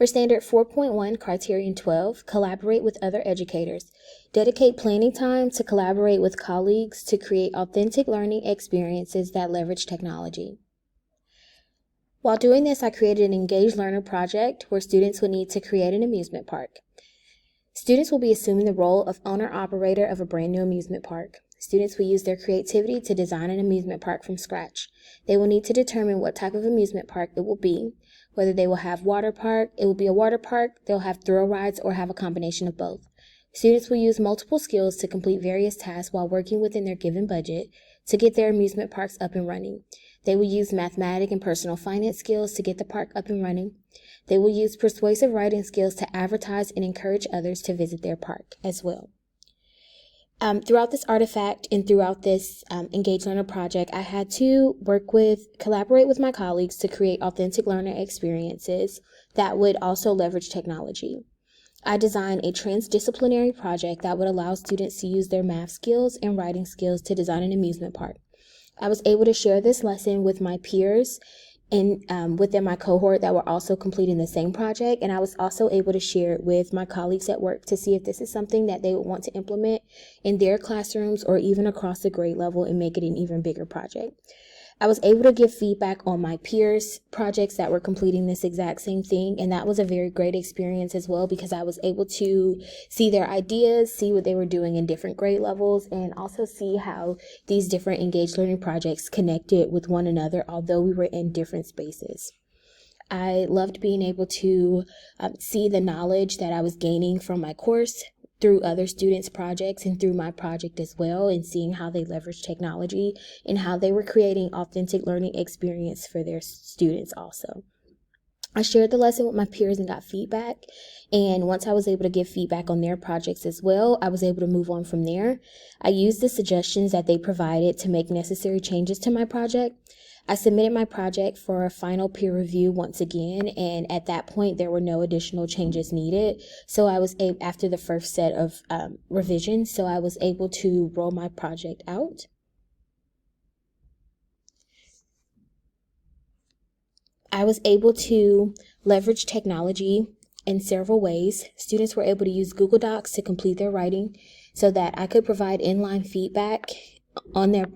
For Standard 4.1, Criterion 12, collaborate with other educators. Dedicate planning time to collaborate with colleagues to create authentic learning experiences that leverage technology. While doing this, I created an Engaged Learner project where students would need to create an amusement park. Students will be assuming the role of owner-operator of a brand new amusement park. Students will use their creativity to design an amusement park from scratch. They will need to determine what type of amusement park it will be, whether they will have water park, it will be a water park, they'll have thrill rides, or have a combination of both. Students will use multiple skills to complete various tasks while working within their given budget to get their amusement parks up and running. They will use mathematic and personal finance skills to get the park up and running. They will use persuasive writing skills to advertise and encourage others to visit their park as well. Throughout this artifact and throughout this Engaged Learner project, I had to collaborate with my colleagues to create authentic learner experiences that would also leverage technology. I designed a transdisciplinary project that would allow students to use their math skills and writing skills to design an amusement park. I was able to share this lesson with my peers and within my cohort that were also completing the same project, and I was also able to share it with my colleagues at work to see if this is something that they would want to implement in their classrooms or even across the grade level and make it an even bigger project. I was able to give feedback on my peers' projects that were completing this exact same thing, and that was a very great experience as well because I was able to see their ideas, see what they were doing in different grade levels, and also see how these different engaged learning projects connected with one another, although we were in different spaces. I loved being able to see the knowledge that I was gaining from my course through other students' projects and through my project as well, and seeing how they leverage technology and how they were creating authentic learning experience for their students also. I shared the lesson with my peers and got feedback, and once I was able to give feedback on their projects as well, I was able to move on from there. I used the suggestions that they provided to make necessary changes to my project. I submitted my project for a final peer review once again, and at that point there were no additional changes needed. So I was able, after the first set of revisions, so I was able to roll my project out. I was able to leverage technology in several ways. Students were able to use Google Docs to complete their writing so that I could provide inline feedback on their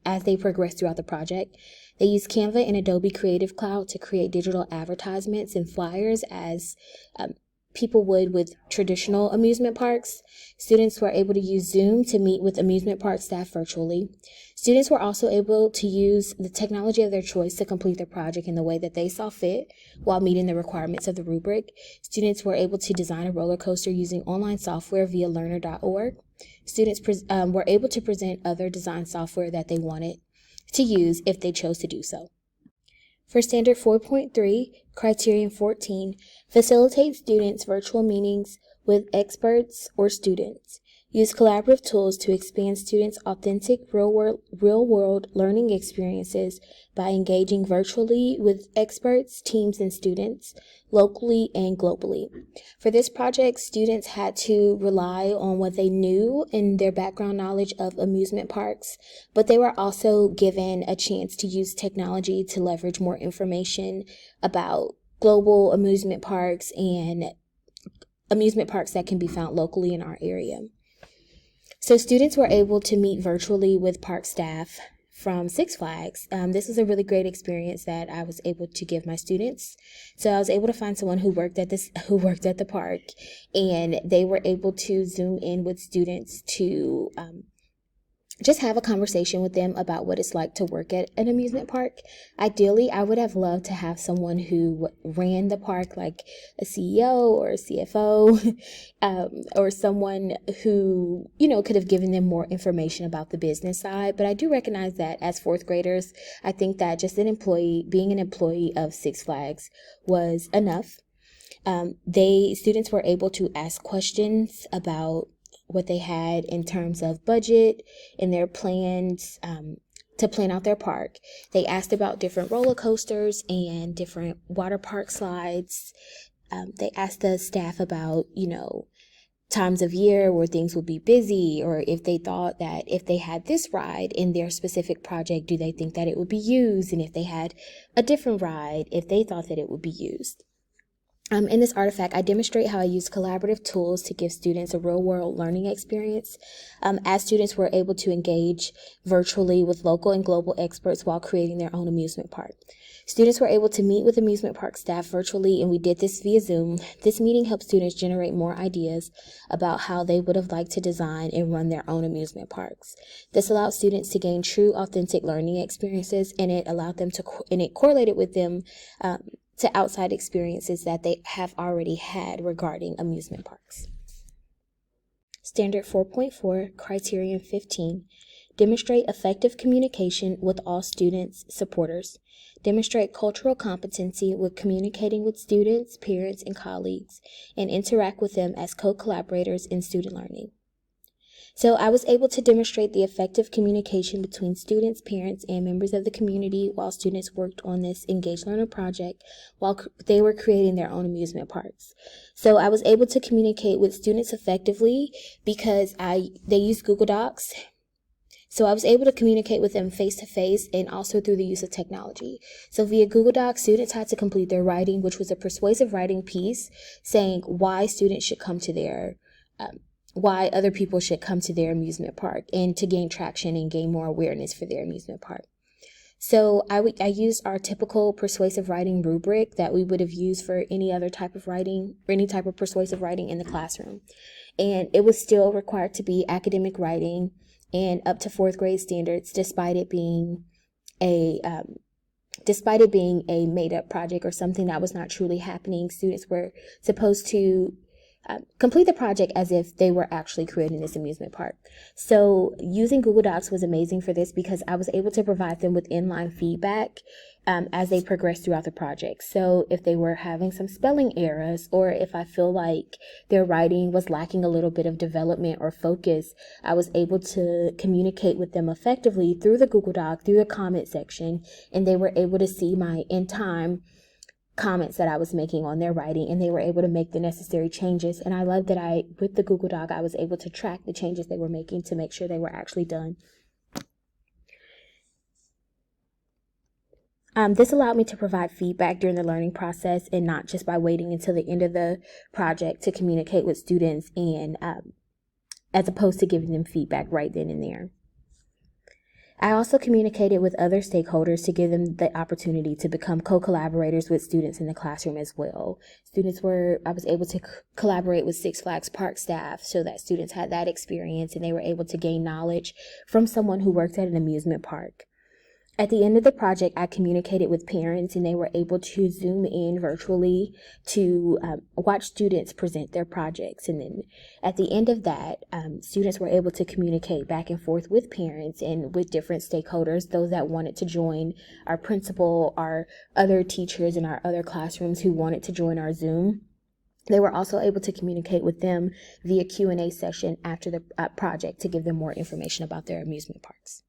as they progress throughout the project. They used Canva and Adobe Creative Cloud to create digital advertisements and flyers as people would with traditional amusement parks. Students were able to use Zoom to meet with amusement park staff virtually. Students were also able to use the technology of their choice to complete their project in the way that they saw fit while meeting the requirements of the rubric. Students were able to design a roller coaster using online software via learner.org. Students were able to present other design software that they wanted to use if they chose to do so. For Standard 4.3, Criterion 14, facilitate students' virtual meetings with experts or students. Use collaborative tools to expand students' authentic real-world learning experiences by engaging virtually with experts, teams, and students, locally and globally. For this project, students had to rely on what they knew in their background knowledge of amusement parks, but they were also given a chance to use technology to leverage more information about global amusement parks and amusement parks that can be found locally in our area. So students were able to meet virtually with park staff from Six Flags. This was a really great experience that I was able to give my students. So I was able to find someone who worked at the park, and they were able to Zoom in with students to just have a conversation with them about what it's like to work at an amusement park. Ideally, I would have loved to have someone who ran the park, like a CEO or a CFO, or someone who, could have given them more information about the business side. But I do recognize that as fourth graders, I think that just being an employee of Six Flags was enough. Students were able to ask questions about what they had in terms of budget and their plans to plan out their park. They asked about different roller coasters and different water park slides. They asked the staff about, times of year where things would be busy, or if they thought that if they had this ride in their specific project, do they think that it would be used? And if they had a different ride, if they thought that it would be used. In this artifact, I demonstrate how I use collaborative tools to give students a real-world learning experience, as students were able to engage virtually with local and global experts while creating their own amusement park. Students were able to meet with amusement park staff virtually, and we did this via Zoom. This meeting helped students generate more ideas about how they would have liked to design and run their own amusement parks. This allowed students to gain true, authentic learning experiences, and it allowed them to, and it correlated with them to outside experiences that they have already had regarding amusement parks. Standard 4.4, Criterion 15. Demonstrate effective communication with all students, supporters. Demonstrate cultural competency with communicating with students, parents, and colleagues, and interact with them as co-collaborators in student learning. So I was able to demonstrate the effective communication between students, parents, and members of the community while students worked on this Engage Learner project while they were creating their own amusement parks. So I was able to communicate with students effectively because they use Google Docs. So I was able to communicate with them face-to-face and also through the use of technology. So via Google Docs, students had to complete their writing, which was a persuasive writing piece saying why students should come to why other people should come to their amusement park and to gain traction and gain more awareness for their amusement park. So I used our typical persuasive writing rubric that we would have used for any other type of writing or any type of persuasive writing in the classroom. And it was still required to be academic writing and up to 4th grade standards, despite it being a made-up project or something that was not truly happening. Students were supposed to complete the project as if they were actually creating this amusement park. So using Google Docs was amazing for this because I was able to provide them with inline feedback as they progressed throughout the project. So if they were having some spelling errors, or if I feel like their writing was lacking a little bit of development or focus, I was able to communicate with them effectively through the Google Doc, through the comment section, and they were able to see my in-time comments that I was making on their writing, and they were able to make the necessary changes. And I love that with the Google Doc, I was able to track the changes they were making to make sure they were actually done. This allowed me to provide feedback during the learning process and not just by waiting until the end of the project to communicate with students, and as opposed to giving them feedback right then and there. I also communicated with other stakeholders to give them the opportunity to become co-collaborators with students in the classroom as well. I was able to collaborate with Six Flags Park staff so that students had that experience and they were able to gain knowledge from someone who worked at an amusement park. At the end of the project, I communicated with parents and they were able to Zoom in virtually to watch students present their projects. And then at the end of that, students were able to communicate back and forth with parents and with different stakeholders, those that wanted to join, our principal, our other teachers in our other classrooms who wanted to join our Zoom. They were also able to communicate with them via Q&A session after the project to give them more information about their amusement parks.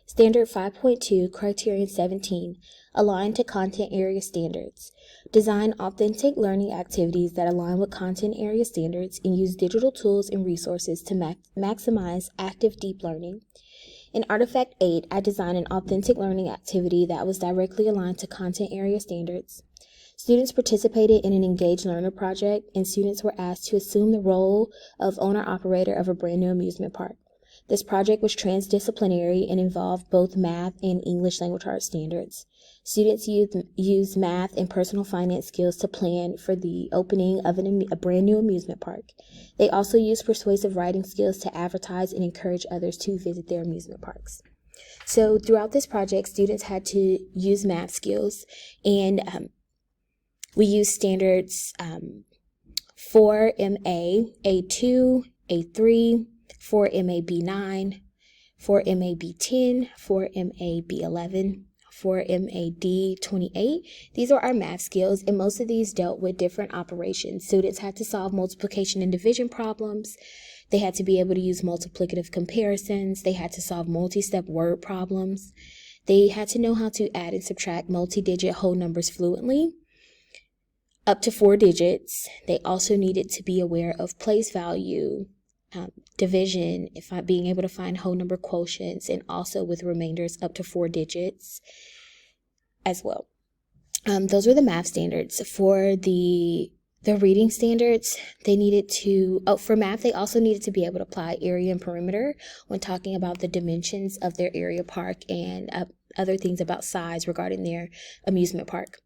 Standard 5.2, Criterion 17, align to content area standards. Design authentic learning activities that align with content area standards and use digital tools and resources to maximize active deep learning. In Artifact 8, I designed an authentic learning activity that was directly aligned to content area standards. Students participated in an Engage Learner project, and students were asked to assume the role of owner-operator of a brand new amusement park. This project was transdisciplinary and involved both math and English language arts standards. Students used math and personal finance skills to plan for the opening of a brand new amusement park. They also used persuasive writing skills to advertise and encourage others to visit their amusement parks. So throughout this project, students had to use math skills, and we used standards 4MA, A2, A3, 4MAB9, 4MAB10, 4MAB11, 4MAD28. These are our math skills, and most of these dealt with different operations. Students had to solve multiplication and division problems. They had to be able to use multiplicative comparisons. They had to solve multi-step word problems. They had to know how to add and subtract multi-digit whole numbers fluently, up to 4 digits. They also needed to be aware of place value, division, being able to find whole number quotients, and also with remainders up to 4 digits as well. Those were the math standards. For the reading standards, they needed to, for math, they also needed to be able to apply area and perimeter when talking about the dimensions of their area park and other things about size regarding their amusement park.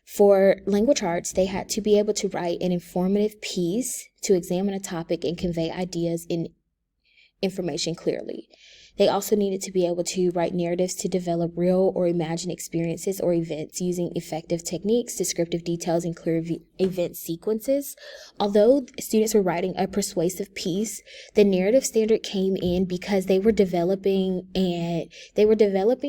For language arts, they had to be able to write an informative piece to examine a topic and convey ideas and information clearly. They also needed to be able to write narratives to develop real or imagined experiences or events using effective techniques, descriptive details, and clear event sequences. Although students were writing a persuasive piece, the narrative standard came in because they were developing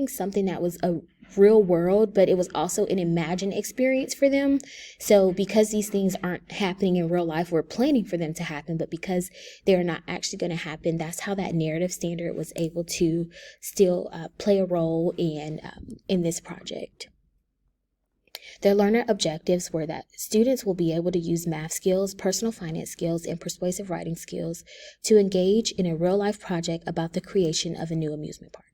something that was a real world, but it was also an imagined experience for them. So because these things aren't happening in real life, we're planning for them to happen, but because they're not actually going to happen, that's how that narrative standard was able to still play a role in this project. Their learner objectives were that students will be able to use math skills, personal finance skills, and persuasive writing skills to engage in a real-life project about the creation of a new amusement park.